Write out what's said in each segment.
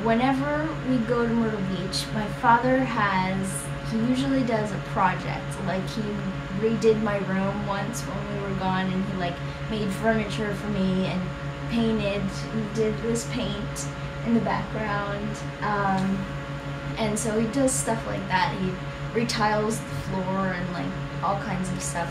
whenever we go to Myrtle Beach, my father he usually does a project. Like, he redid my room once when we were gone, and he like made furniture for me and painted. He did this paint in the background, and so he does stuff like that. He retiles the floor and like all kinds of stuff,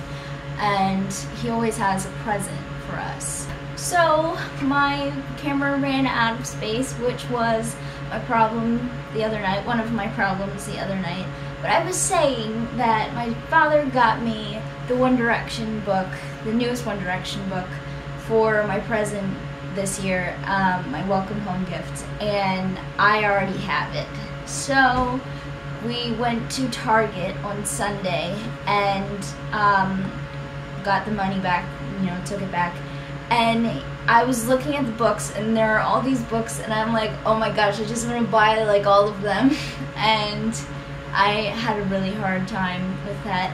and he always has a present for us. So my camera ran out of space, which was my problem the other night, one of my problems the other night. But I was saying that my father got me the One Direction book, the newest One Direction book, for my present this year, my welcome home gift, and I already have it. So we went to Target on Sunday and got the money back, took it back. And I was looking at the books, and there are all these books, and I'm like, oh my gosh, I just want to buy like all of them. And I had a really hard time with that.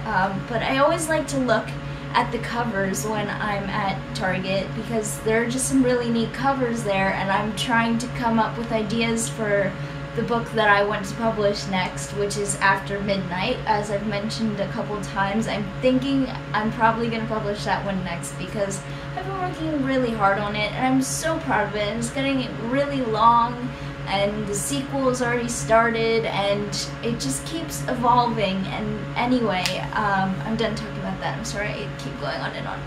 But I always like to look at the covers when I'm at Target, because there are just some really neat covers there, and I'm trying to come up with ideas for the book that I want to publish next, which is After Midnight. As I've mentioned a couple times, I'm thinking I'm probably going to publish that one next, because I've been working really hard on it, and I'm so proud of it, and it's getting really long, and the sequel has already started, and it just keeps evolving. And anyway, I'm done talking about that. I'm sorry, I keep going on and on.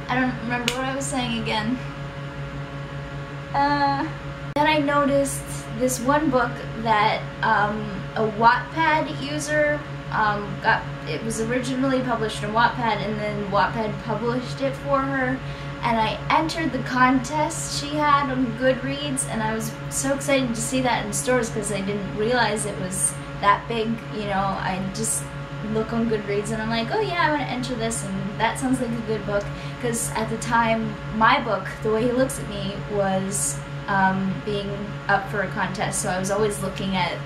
I don't remember what I was saying again. Then I noticed this one book that a Wattpad user it was originally published on Wattpad, and then Wattpad published it for her, and I entered the contest she had on Goodreads, and I was so excited to see that in stores, because I didn't realize it was that big. I just look on Goodreads and I'm like, oh yeah, I want to enter this, and that sounds like a good book, because at the time my book, The Way He Looks at Me, was being up for a contest, so I was always looking at,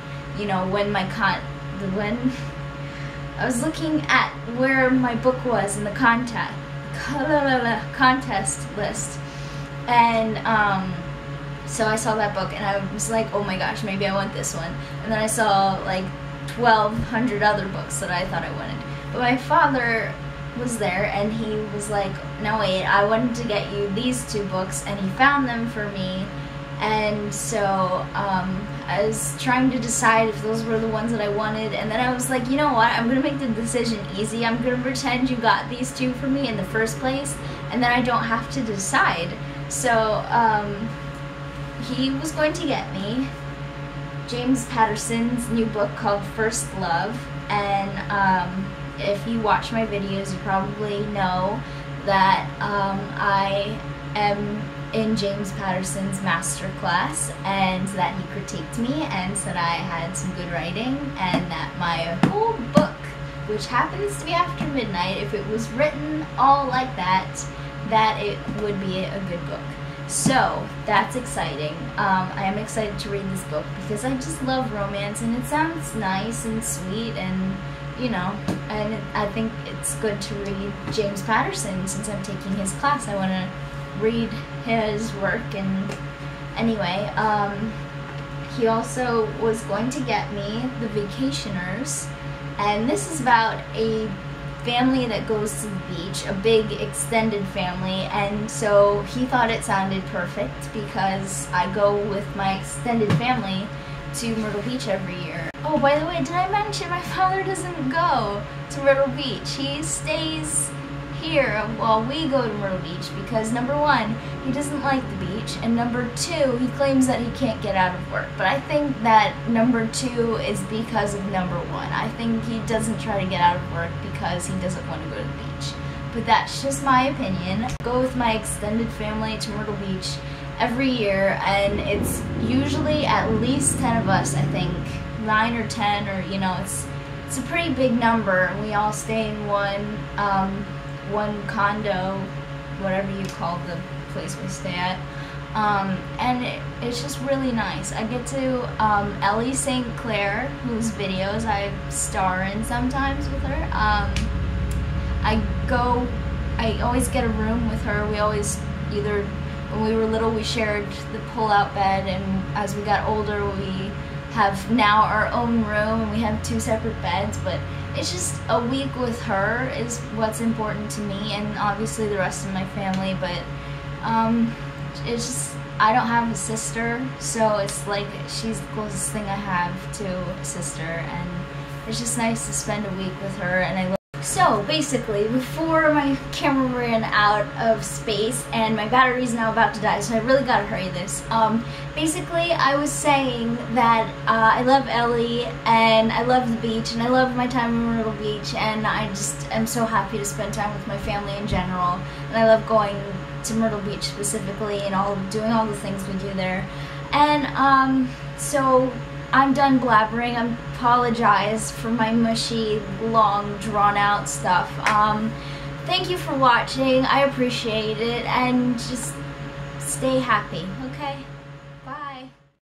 I was looking at where my book was in the contest list, and so I saw that book, and I was like, oh my gosh, maybe I want this one. And then I saw like 1,200 other books that I thought I wanted, but my father was there, and he was like, no wait, I wanted to get you these two books, and he found them for me. And so I was trying to decide if those were the ones that I wanted, and then I was like, you know what, I'm going to make the decision easy. I'm going to pretend you got these two for me in the first place, and then I don't have to decide. So he was going to get me James Patterson's new book called First Love, and if you watch my videos, you probably know that I am in James Patterson's master class, and that he critiqued me and said I had some good writing, and that my whole book, which happens to be After Midnight, if it was written all like that it would be a good book. So that's exciting. I am excited to read this book, because I just love romance, and it sounds nice and sweet, and and I think it's good to read James Patterson. Since I'm taking his class, I want to read his work. And anyway, he also was going to get me The Vacationers, and this is about a family that goes to the beach, a big extended family, and so he thought it sounded perfect, because I go with my extended family to Myrtle Beach every year. Oh, by the way, did I mention my father doesn't go to Myrtle Beach? He stays here while we go to Myrtle Beach, because number one, he doesn't like the beach, and number two, he claims that he can't get out of work. But I think that number two is because of number one. I think he doesn't try to get out of work because he doesn't want to go to the beach. But that's just my opinion. I go with my extended family to Myrtle Beach every year, and it's usually at least 10 of us, I think, 9 or 10, or it's a pretty big number. We all stay in one condo, whatever you call the place we stay at, and it's just really nice. I get to Ellie St. Clair, whose videos I star in sometimes with her. I always get a room with her. We always either when we were little, we shared the pull-out bed, and as we got older, we have now our own room, and we have 2 separate beds. But it's just a week with her is what's important to me, and obviously the rest of my family. But it's just, I don't have a sister, so it's like she's the closest thing I have to a sister, and it's just nice to spend a week with her. And I love. So basically, before my camera ran out of space and my battery's now about to die, so I really gotta hurry this. Basically, I was saying that I love Ellie, and I love the beach, and I love my time in Myrtle Beach, and I just am so happy to spend time with my family in general, and I love going to Myrtle Beach specifically and doing all the things we do there. And so I'm done blabbering. I apologize for my mushy, long, drawn-out stuff. Thank you for watching. I appreciate it, and just stay happy, okay?